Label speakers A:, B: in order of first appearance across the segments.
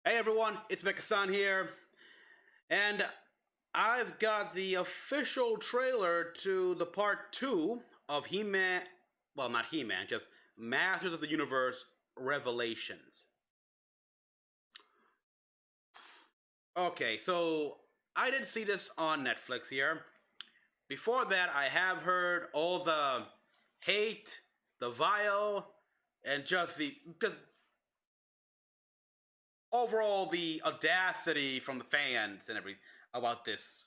A: Hey everyone, it's Mecha-san here, and I've got the official trailer to the part 2 of He-Man, well, not He-Man, just Masters of the Universe Revelations. Okay, so I did see this on Netflix here. Before that, I have heard all the hate, the vile, and just overall the audacity from the fans and everything about this.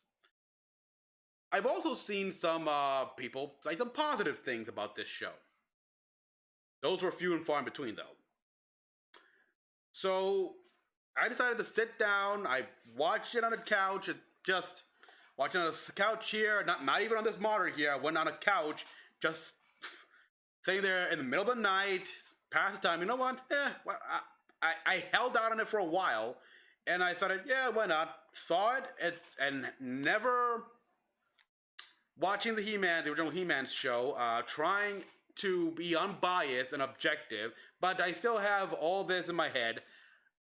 A: I've also seen some people say some positive things about this show. Those were few and far in between, though. So I decided to sit down. I watched it on a couch, just watching on a couch here. Not even on this monitor here. I went on a couch, just sitting there in the middle of the night, past the time. You know what? Well, I held out on it for a while, and I thought, yeah, why not? Saw it, and never watching the original He-Man show, trying to be unbiased and objective, but I still have all this in my head.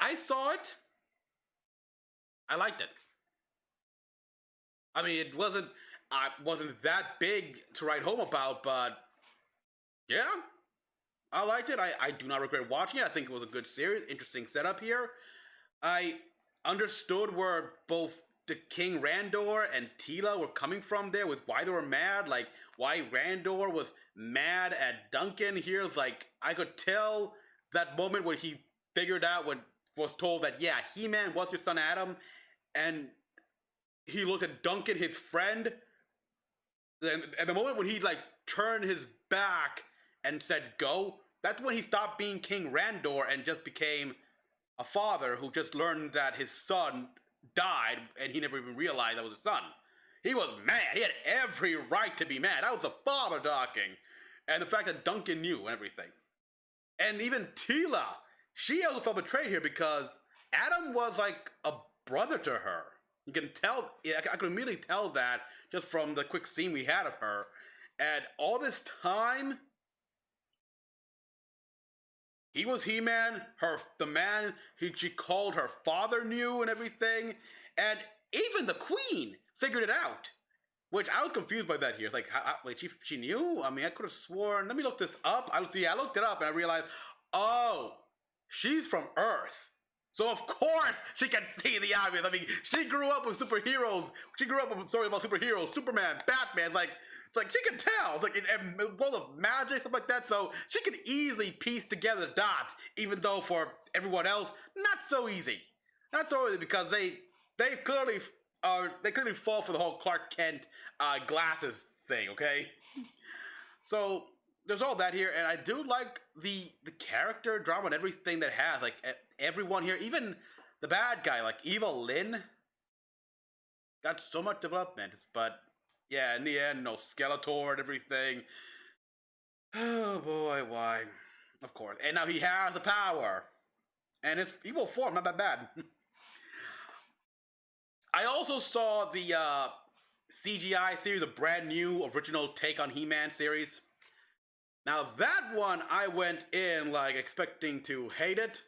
A: I saw it. I liked it. I mean, it wasn't that big to write home about, but yeah, I liked it. I do not regret watching it. I think it was a good series, interesting setup here. I understood where both the King Randor and Tila were coming from there with why they were mad, like why Randor was mad at Duncan here. Like I could tell that moment when he figured out when was told that yeah, He-Man was your son Adam, and he looked at Duncan, his friend, and at the moment when he like turned his back and said go, that's when he stopped being King Randor and just became a father who just learned that his son died and he never even realized that was his son. He was mad. He had every right to be mad. That was the father talking. And the fact that Duncan knew and everything. And even Tila, she also felt betrayed here because Adam was like a brother to her. You can tell, I could immediately tell that just from the quick scene we had of her. And all this time, he was He-Man, the man she called her father knew and everything. And even the Queen figured it out. Which I was confused by that here. Like, wait, she knew? I mean, I could have sworn. Let me look this up. I looked it up and I realized, oh, she's from Earth. So of course she can see the obvious. I mean, she grew up with superheroes. She grew up with stories about superheroes, Superman, Batman. It's like she can tell, like in world of magic, stuff like that. So she can easily piece together the dots, even though for everyone else, not so easy. Not so easy because they clearly fall for the whole Clark Kent glasses thing. Okay, so there's all that here, and I do like the character drama and everything that it has. Like everyone here, even the bad guy, like Evil Lynn, got so much development. But yeah, in the end, no Skeletor and everything. Oh boy, why? Of course. And now he has the power. And his evil form, not that bad. I also saw the CGI series, a brand new original take on He-Man series. Now that one, I went in like expecting to hate it.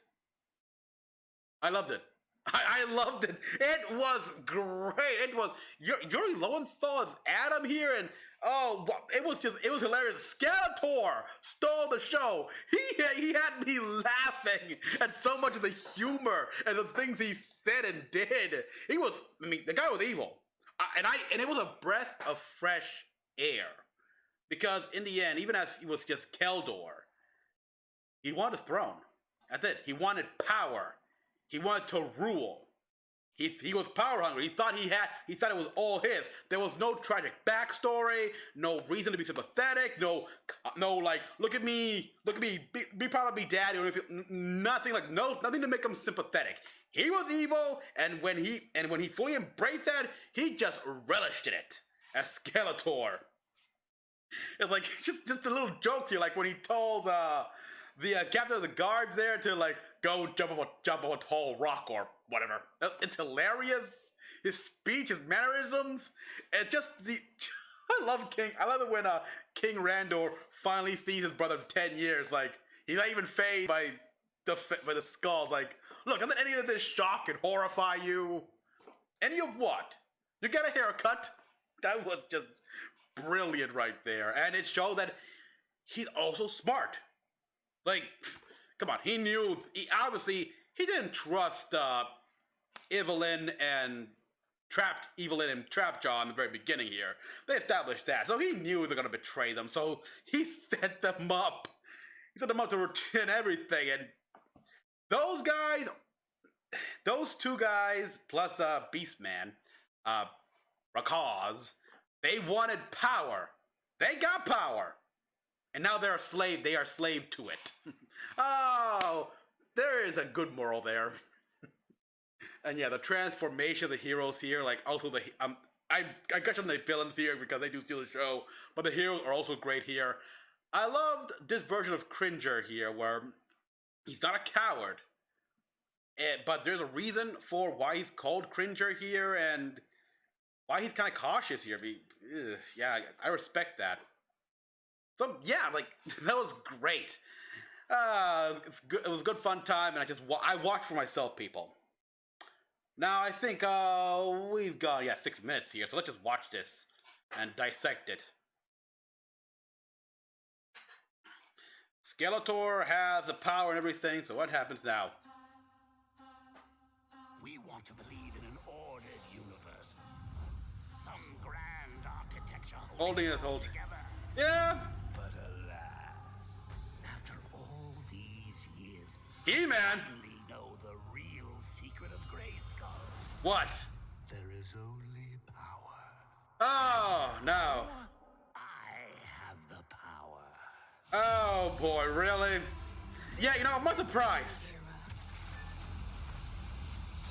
A: I loved it. I loved it. It was great. It was Yuri Lowenthal's Adam here, and oh, it was hilarious. Skeletor stole the show. He had me laughing at so much of the humor and the things he said and did. The guy was evil, and it was a breath of fresh air, because in the end, even as he was just Keldor, he wanted a throne. That's it. He wanted power. He wanted to rule. He was power hungry. He thought it was all his. There was no tragic backstory, no reason to be sympathetic, no like look at me, be proud of me, daddy, or nothing to make him sympathetic. He was evil, and when he fully embraced that, he just relished in it as Skeletor. It's like just a little joke here, like when he told the captain of the guards there to like go jump off a tall rock or whatever. It's hilarious. His speech, his mannerisms, and just the. I love it when King Randor finally sees his brother for 10 years. Like he's not even fazed by by the skulls. Like, look, doesn't any of this shock and horrify you? Any of what? You get a haircut? That was just brilliant right there. And it showed that he's also smart. Like, come on, he knew, obviously, he didn't trust Evelyn and Trapjaw in the very beginning here. They established that, so he knew they're gonna betray them, so he set them up. He set them up to return everything, and those two guys, plus Beastman, Rakaz, they wanted power. They got power. And now they are slave to it. Oh, there is a good moral there. And yeah, the transformation of the heroes here, like also I guess on the villains here because they do steal the show, but the heroes are also great here. I loved this version of Cringer here where he's not a coward. But there's a reason for why he's called Cringer here and why he's kind of cautious here. Yeah, I respect that. So yeah, like that was great. It's good. It was a good fun time, and I watched for myself, people. Now I think we've got 6 minutes here, so let's just watch this and dissect it. Skeletor has the power and everything, so what happens now?
B: We want to believe in an ordered universe. Some grand architecture
A: Holding us hold.
B: together.
A: Yeah.
B: But alas, after all these years,
A: He-Man.
B: we know the real secret of Greyskull.
A: What?
B: There is only power.
A: Oh, no.
B: I have the power.
A: Oh, boy, really? Yeah, I'm not surprised.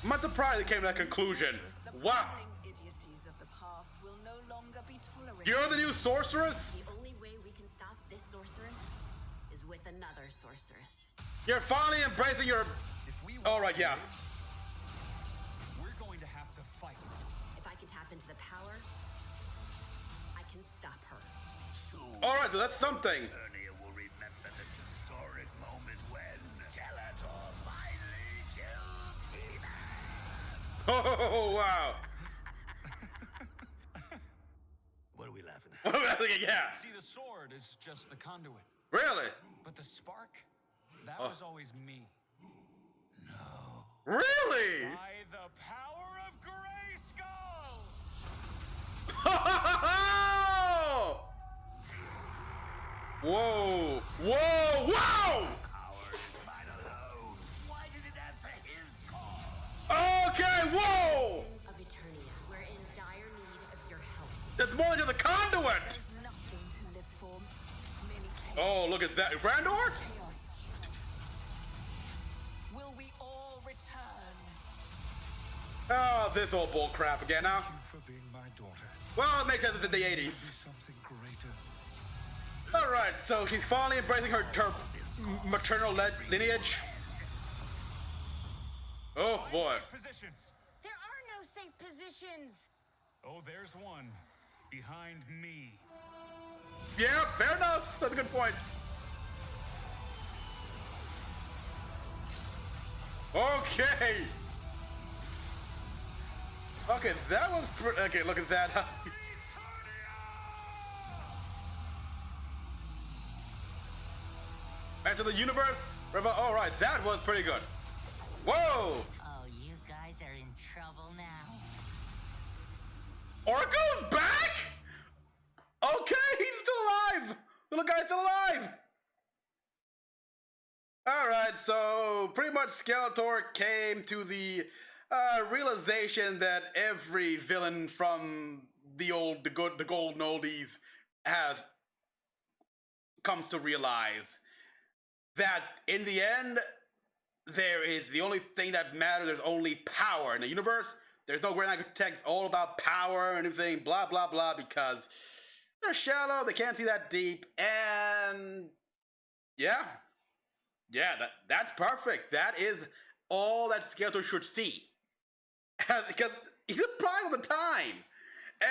A: I'm not surprised they came to that conclusion. Wow.
C: Idiocies of the past will no longer be tolerated.
A: You're the new sorceress?
D: The only way we can stop this sorceress is with another sorceress.
A: You're finally embracing your... All right, yeah.
E: We're going to have to fight.
D: If I can tap into the power, I can stop her.
A: All right, so that's something.
B: Eternia will remember this historic moment when Skeletor finally killed Tila.
A: Oh, wow.
B: What are we laughing at?
A: Yeah.
E: See, the sword is just the conduit.
A: Really?
E: But the spark? That was always me.
A: Really?
E: By the power of Greyskull!
A: Whoa! Whoa! Whoa!
B: Power is mine alone. Why did it answer his call?
A: Okay, whoa!
D: Sins of Eternia, we're in dire need of your help.
A: It's more than just a conduit!
C: There's nothing to live for. Merely chaos.
A: Oh, look at that. Brandor?
C: Chaos. Will we all return?
A: Oh, this old bull crap again now.
F: For being my daughter.
A: Well, it makes sense it's in the 80s.
F: Something greater.
A: Alright, so she's finally embracing her maternal lineage. Oh, boy.
E: Positions.
D: There are no safe positions.
E: Oh, there's one. Behind me.
A: Yeah, fair enough. That's a good point. Okay. Okay, that was okay, look at that. Back to the universe. All right, that was pretty good. Whoa!
G: Oh, you guys are in trouble now.
A: Orko's back? Okay, he's still alive. Little guy's still alive. All right, so pretty much Skeletor came to the realization that every villain from the golden oldies comes to realize that in the end, there is the only thing that matters. There's only power in the universe. There's no Grand Architect. It's all about power and everything, blah, blah, blah, because they're shallow. They can't see that deep. And yeah, that's perfect. That is all that Skeletor should see. Because he's a prime of the time.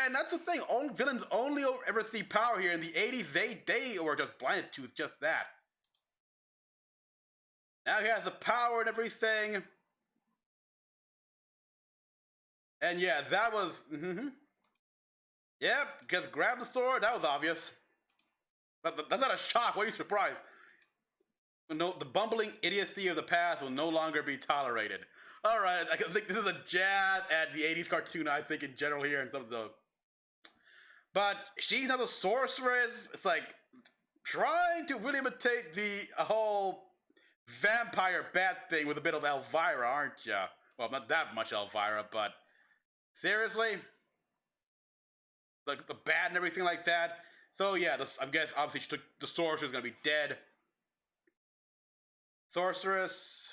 A: And that's the thing. All villains only ever see power here. In the 80s, they were just blinded to just that. Now he has the power and everything. And yeah, that was... Yep, just grab the sword. That was obvious. That's not a shock. Why are you surprised? No, the bumbling idiocy of the past will no longer be tolerated. All right, I think this is a jab at the 80s cartoon, I think, in general here, and some of the... But she's not a sorceress. It's like trying to really imitate the whole vampire bat thing with a bit of Elvira, aren't ya? Well, not that much Elvira, but seriously? The bat and everything like that. So yeah, I guess obviously she took the sorceress gonna be dead. Sorceress.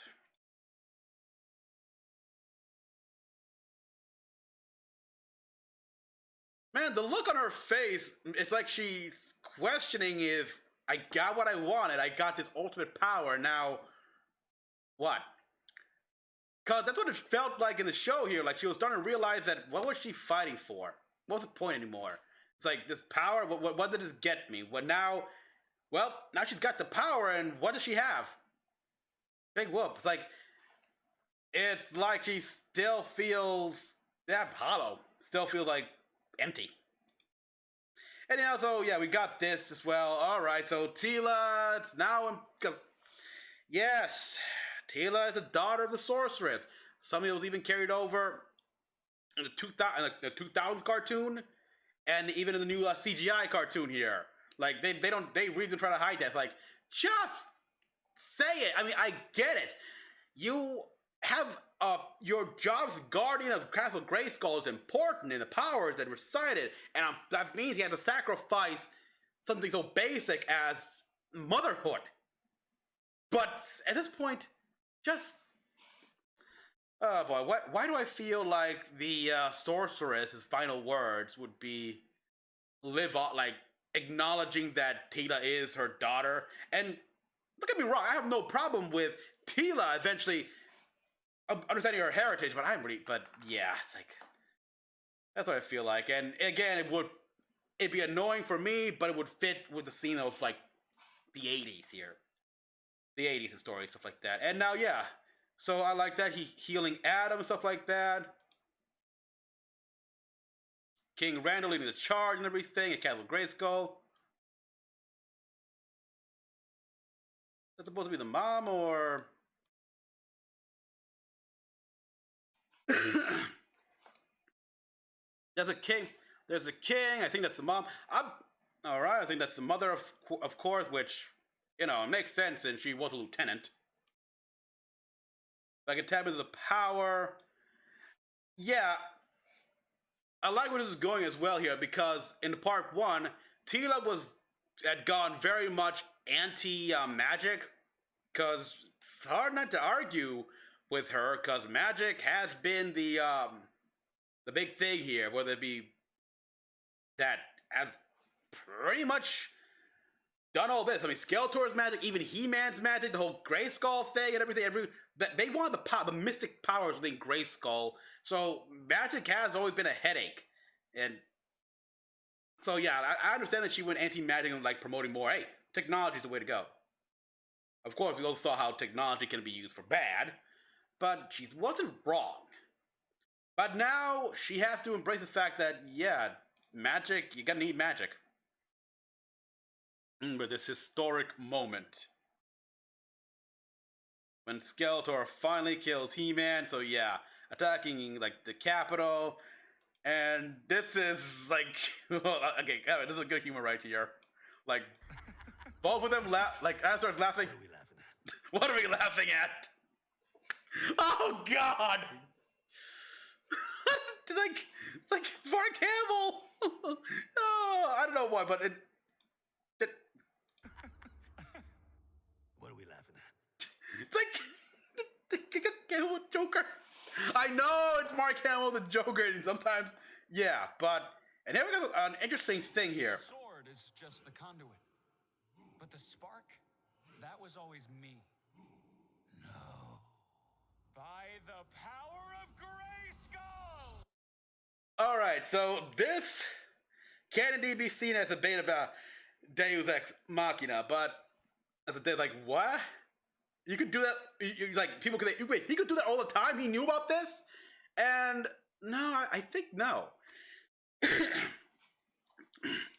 A: Man, the look on her face, it's like she's questioning if I got what I wanted. I got this ultimate power. Now, what? Because that's what it felt like in the show here. Like she was starting to realize that what was she fighting for? What's the point anymore? It's like this power, what did this get me? Now she's got the power, and what does she have? Big whoop. It's like she still feels hollow. Still feels like empty. And also, yeah, we got this as well. All right, so Tila, it's now, because, yes, Tila is the daughter of the sorceress. Something that was even carried over in the 2000s cartoon, and even in the new CGI cartoon here. Like, they really try to hide that. It's like, just say it. I mean, I get it. You have your job as guardian of Castle Greyskull is important in the powers that recited, and that means you have to sacrifice something so basic as motherhood. But at this point, just oh boy, why do I feel like the sorceress's final words would be live on, like acknowledging that Tila is her daughter? And don't get me wrong, I have no problem with Tila eventually understanding her heritage, but yeah, it's like, that's what I feel like. And again, it'd be annoying for me, but it would fit with the scene of like the 80s here. The 80s story, stuff like that. And now, yeah, so I like that, he healing Adam and stuff like that. King Randall leading the charge and everything at Castle Greyskull. Is that supposed to be the mom, or... There's a king. There's a king. I think that's the mom. All right. I think that's the mother, of course, which, you know, makes sense, and she was a lieutenant. If I can tap into the power. Yeah, I like where this is going as well here, because in part one, Tila had gone very much anti-magic, because it's hard not to argue with her, because magic has been the big thing here, whether it be that has pretty much done all this. I mean, Skeletor's magic, even He-Man's magic, the whole Greyskull thing and everything. They want the mystic powers within Greyskull, so magic has always been a headache. And so yeah, I understand that she went anti-magic and like promoting more. Hey, technology is the way to go. Of course, we also saw how technology can be used for bad, but she wasn't wrong. But now she has to embrace the fact that, yeah, magic, you're gonna need magic. But this historic moment when Skeletor finally kills He-Man, so yeah, attacking like the capital, and this is like, okay, this is a good humor right here. Like, both of them laugh, like I started laughing. What are we laughing at? Oh God! it's like it's Mark Hamill. Oh, I don't know why, but it.
B: What are we laughing at?
A: It's like Joker. I know it's Mark Hamill, the Joker, and sometimes, yeah, but and here we got an interesting thing here.
E: The sword is just the conduit, but the spark, that was always me.
B: No.
E: By the power of Greyskull!
A: All right, so this can indeed be seen as a bit of a Deus Ex Machina, but as a like what? you could do that. Like people could wait. He could do that all the time. He knew about this, and no, I think no.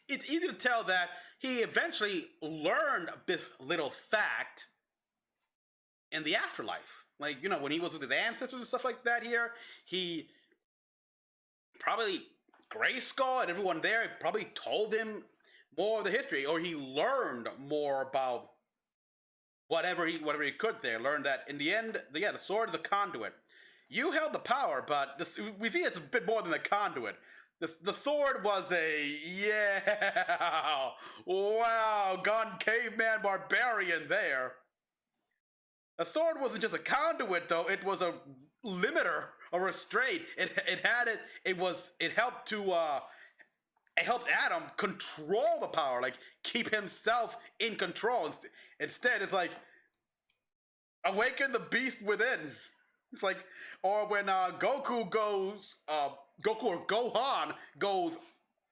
A: It's easy to tell that he eventually learned this little fact in the afterlife. Like, you know, when he was with his ancestors and stuff like that here, he probably, Greyskull and everyone there probably told him more of the history, or he learned more about whatever he could there. Learned that in the end, the sword is a conduit. You held the power, but we see it's a bit more than a conduit. The sword was wow, gone caveman barbarian there. The sword wasn't just a conduit though, it was a limiter, a restraint. It helped Adam control the power, like keep himself in control. Instead, it's like awaken the beast within. It's like, or when Goku or Gohan goes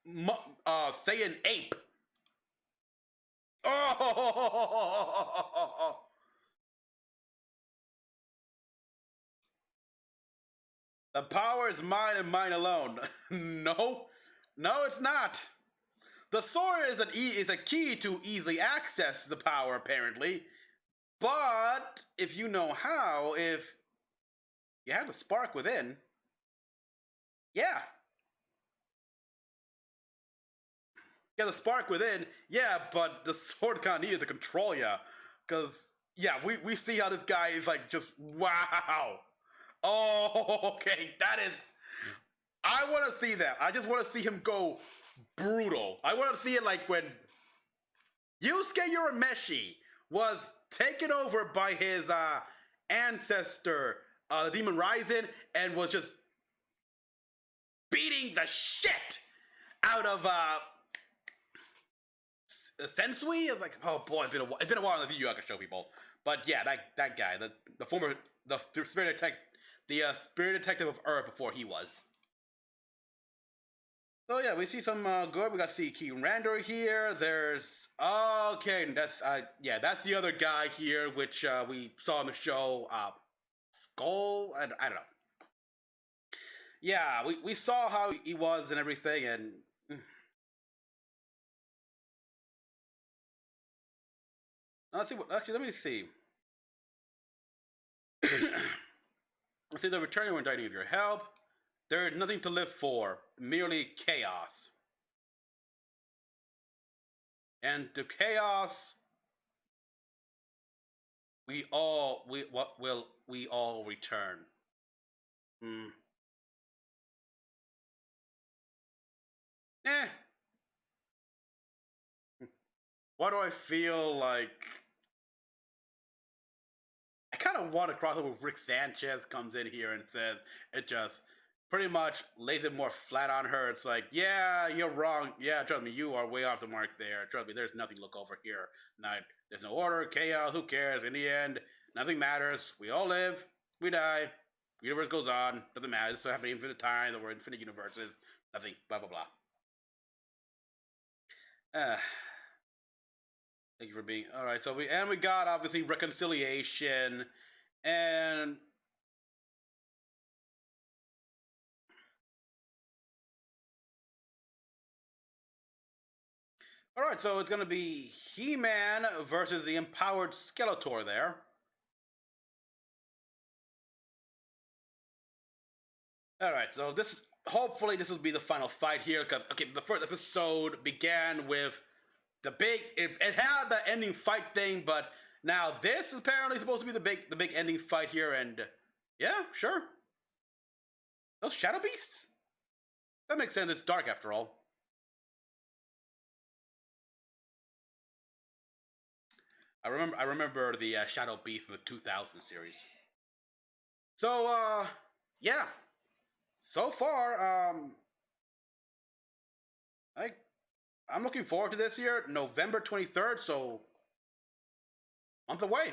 A: Saiyan ape. Oh! The power is mine and mine alone. No, it's not. The sword is a key to easily access the power, apparently. But if you know how, if you have the spark within, yeah. Yeah, the spark within, yeah, but the sword kind of needed to control ya. Because, yeah, we see how this guy is like just, wow. Oh, okay, that is, I want to see that. I just want to see him go brutal. I want to see it like when Yusuke Urameshi was taken over by his ancestor, the Demon Rising, and was just beating the shit out of Sensui. It's like, oh boy, it's been a while since you I can show people. But yeah, that guy, the spirit detective of Earth before he was. So yeah, we see some good. We got the Key Randor here. There's okay, that's that's the other guy here, which we saw in the show. Skull. I don't know. Yeah, we saw how he was and everything, and let's see. Actually, let me see. Let's see. The returning when I need your help. There is nothing to live for, merely chaos. And to chaos, we all return. Why do I feel like I kind of want to cross over with Rick Sanchez comes in here and says it just pretty much lays it more flat on her. It's like, yeah, you're wrong. Yeah, trust me, you are way off the mark there. Trust me, there's nothing to look over here. There's no order, chaos, who cares? In the end, nothing matters. We all live, we die, the universe goes on, doesn't matter. It's happening infinite times, or infinite universes, nothing, blah, blah, blah. Thank you for being, alright, so we got, obviously, reconciliation, and alright, so it's gonna be He-Man versus the empowered Skeletor there. Alright, so hopefully this will be the final fight here, because, okay, the first episode began with the big, it had the ending fight thing, but now this is apparently supposed to be the big ending fight here, and yeah, sure. Those Shadow Beasts? That makes sense, it's dark after all. I remember the Shadow Beast from the 2000 series. So, yeah. So far, I'm looking forward to this year, November 23rd, so month away.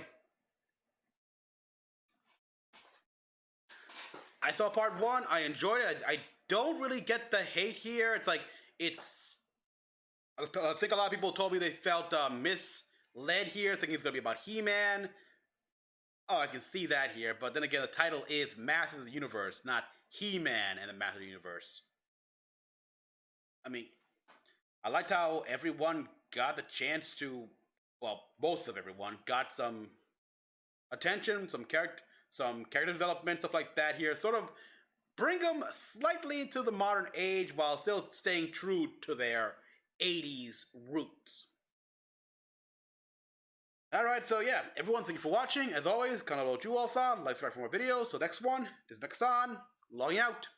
A: I saw part 1, I enjoyed it. I don't really get the hate here. It's like, I think a lot of people told me they felt misled here, thinking it's going to be about He-Man. Oh, I can see that here, but then again, the title is Masters of the Universe, not He-Man and the Masters of the Universe. I mean, I liked how everyone got the chance to, well, most of everyone got some attention, some character development, stuff like that here. Sort of bring them slightly into the modern age while still staying true to their 80s roots. Alright, so yeah, everyone, thank you for watching. As always, Kanalo Juwal-san, like, subscribe for more videos. So next one, this is Mecha-san, logging out.